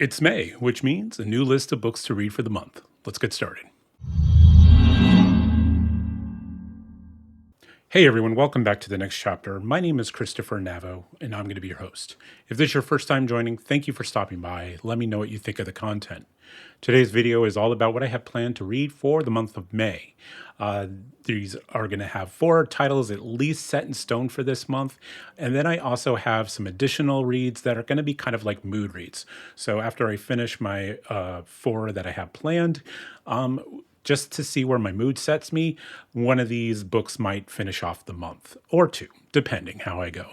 It's May, which means a new list of books to read for the month. Let's get started. Hey everyone, welcome back to the next chapter. My name is Christopher Navo, and I'm going to be your host. If this is your first time joining, thank you for stopping by. Let me know what you think of the content. Today's video is all about what I have planned to read for the month of May. These are going to have 4 titles at least set in stone for this month. And then I also have some additional reads that are going to be kind of like mood reads. So after I finish my 4 that I have planned, just to see where my mood sets me, one of these books might finish off the month, or 2, depending how I go.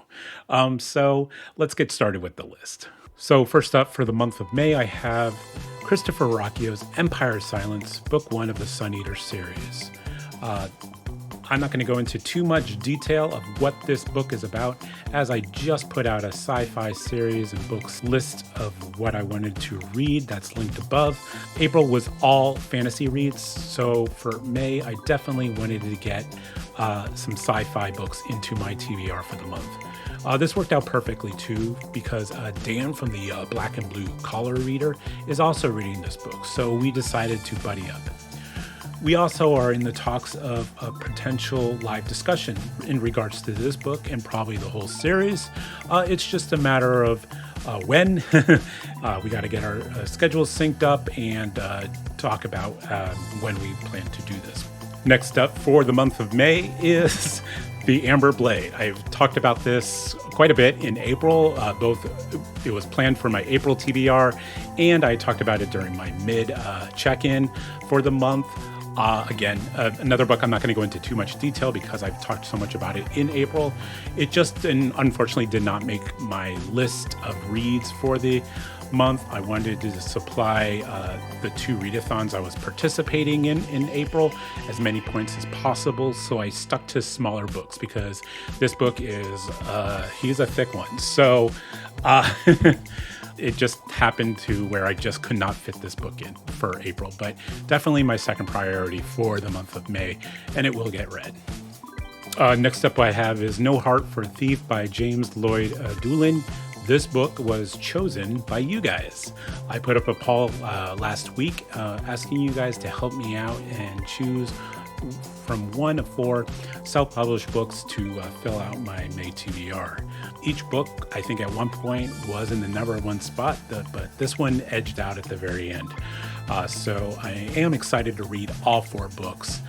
So let's get started with the list. So first up for the month of May, I have Christopher Ruocchio's Empire Silence, Book 1 of the Sun Eater series. I'm not going to go into too much detail of what this book is about, as I just put out a sci-fi series and books list of what I wanted to read that's linked above. April was all fantasy reads, so for May, I definitely wanted to get some sci-fi books into my TBR for the month. This worked out perfectly too, because Dan from the Black and Blue Collar Reader is also reading this book, so we decided to buddy up. We also are in the talks of a potential live discussion in regards to this book and probably the whole series. It's just a matter of when. We got to get our schedules synced up and talk about when we plan to do this. Next up for the month of May is The Amber Blade. I've talked about this quite a bit in April. It was planned for my April TBR, and I talked about it during my mid check-in for the month. Again, another book I'm not going to go into too much detail because I've talked so much about it in April. It just unfortunately did not make my list of reads for the month. I wanted to supply the 2 readathons I was participating in April as many points as possible, so I stuck to smaller books because this book is he's a thick one. So it just happened to where I just could not fit this book in for April, but definitely my second priority for the month of May, and it will get read. Next up I have is No Heart for a Thief by James Lloyd Doolin. This book was chosen by you guys. I put up a poll last week asking you guys to help me out and choose from 1 of 4 self-published books to fill out my May TBR. Each book, I think at one point, was in the number 1 spot, but this one edged out at the very end. So I am excited to read all 4 books.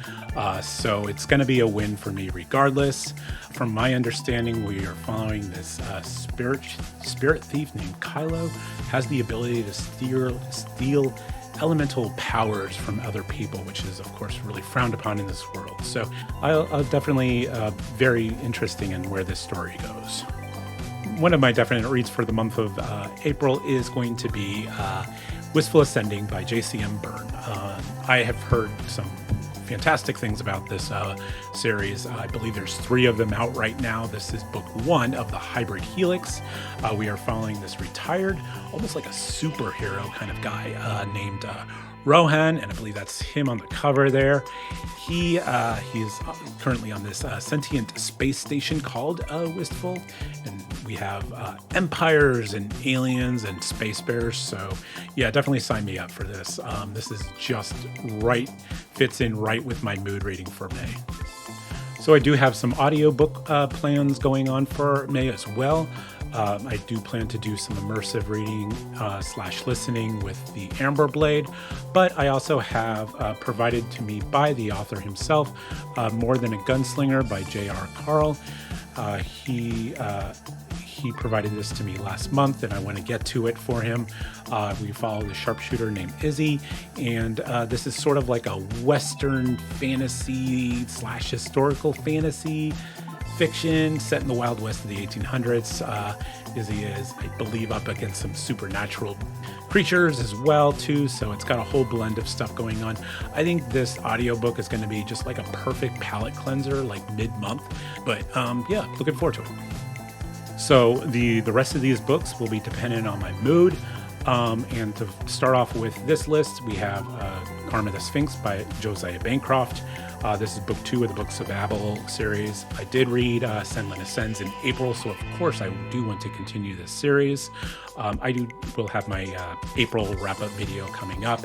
So it's going to be a win for me regardless. From my understanding, we are following this spirit thief named Kylo, has the ability to steal elemental powers from other people, which is of course really frowned upon in this world. So I'll definitely very interesting in where this story goes. One of my definite reads for the month of April is going to be Wistful Ascending by J.C.M. Byrne. I have heard some fantastic things about this series. I believe there's 3 of them out right now. This is book 1 of the Hybrid Helix. We are following this retired, almost like a superhero kind of guy named Rohan, and I believe that's him on the cover there. He is currently on this sentient space station called Wistful, and we have empires and aliens and space bears. So yeah, definitely sign me up for this. This is just right, fits in right with my mood reading for May. So I do have some audiobook plans going on for May as well. I do plan to do some immersive reading / listening with The Amber Blade, but I also have provided to me by the author himself, More Than a Gunslinger by J.R. Carl. He provided this to me last month, and I want to get to it for him. We follow the sharpshooter named Izzy, and this is sort of like a Western fantasy / historical fantasy fiction set in the Wild West of the 1800s. Izzy is, I believe, up against some supernatural creatures as well too, so it's got a whole blend of stuff going on. I think this audiobook is going to be just like a perfect palate cleanser, like mid-month, but yeah, looking forward to it. So the rest of these books will be dependent on my mood. And to start off with this list, we have Karma the Sphinx by Josiah Bancroft. This is book 2 of the Books of Babel series. I did read Senlin Ascends in April, so of course I do want to continue this series. Will have my April wrap-up video coming up,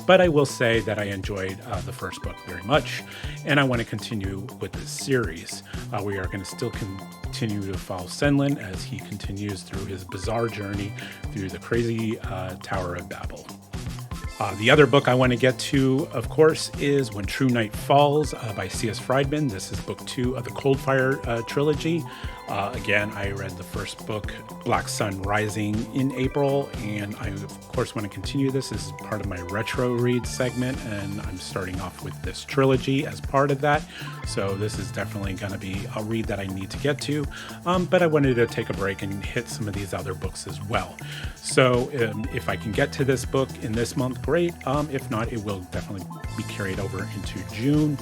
but I will say that I enjoyed the first book very much, and I want to continue with this series. We are going to still continue to follow Senlin as he continues through his bizarre journey through the crazy Tower of Babel. The other book I want to get to, of course, is When True Night Falls by C.S. Friedman. This is book 2 of the Coldfire trilogy. Again, I read the first book, Black Sun Rising, in April, and I, of course, want to continue this. This is part of my retro read segment, and I'm starting off with this trilogy as part of that. So this is definitely going to be a read that I need to get to, but I wanted to take a break and hit some of these other books as well. So if I can get to this book in this month, great. If not, it will definitely be carried over into June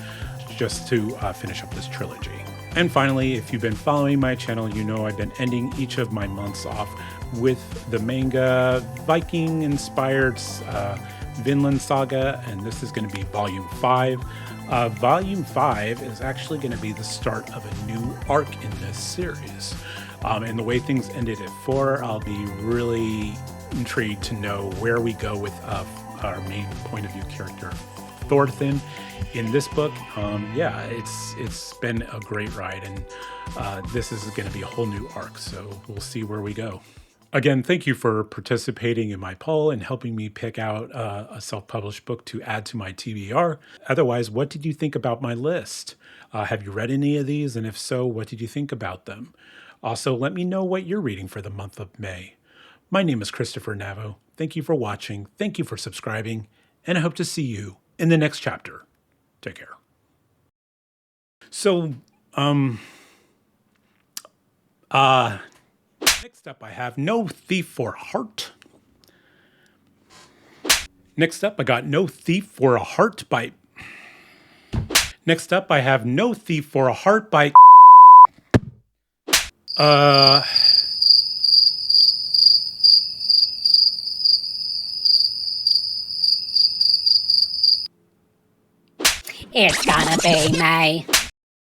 just to finish up this trilogy. And finally, if you've been following my channel, you know I've been ending each of my months off with the manga Viking-inspired Vinland Saga, and this is going to be Volume 5. Volume 5 is actually going to be the start of a new arc in this series. And the way things ended at 4, I'll be really intrigued to know where we go with our main point of view character, Thorfinn, in this book. It's been a great ride, and this is going to be a whole new arc, so we'll see where we go. Again, thank you for participating in my poll and helping me pick out a self-published book to add to my TBR. Otherwise, what did you think about my list? Have you read any of these? And if so, what did you think about them? Also, let me know what you're reading for the month of May. My name is Christopher Navo. Thank you for watching. Thank you for subscribing. And I hope to see you in the next chapter. Take care. So, next up I have No Thief for a Heart. Next up I got No Thief for a Heart by... Next up I have No Thief for a Heart by... It's gonna be May.